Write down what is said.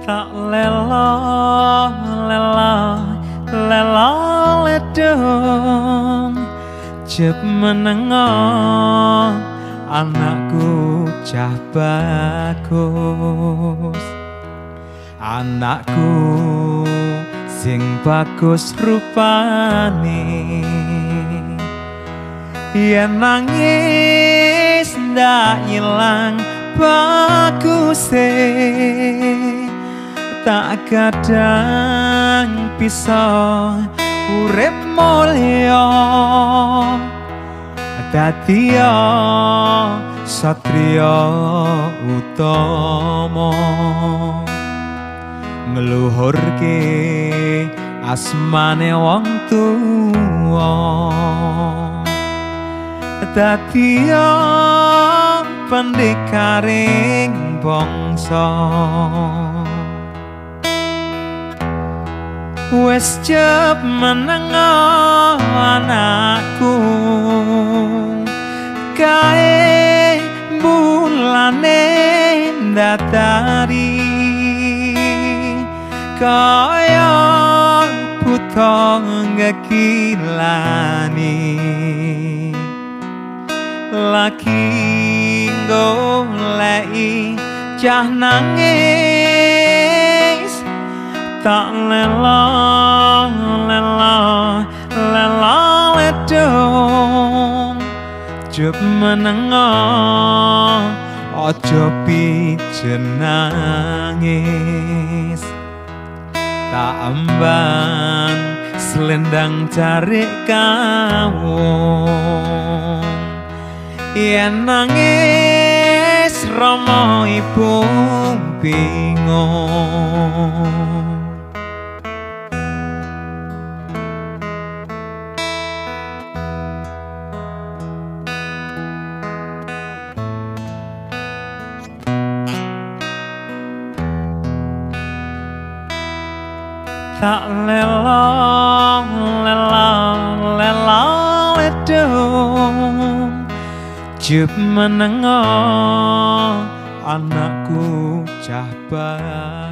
tak lelo ledong jeb menengo anakku cah bagus, anakku sing bagus rupane. Yen nangis ndak ilang baguse, tak kadang bisa urip mulya dadiya satriya utama, ngluhurke asmane wong tuwa dadiya pendikaring bangsa. Wes jeb menengo anakku kae bulane ndatari kaya buta ngekilani lagi goleki cah nangis tak lelo ledong jeb menengo aja pijen nangis, tak emban selendang cari kawung. Yen nangis rama ibu bingung. Tak lelo ledong jeb menengo anakku cah bagus.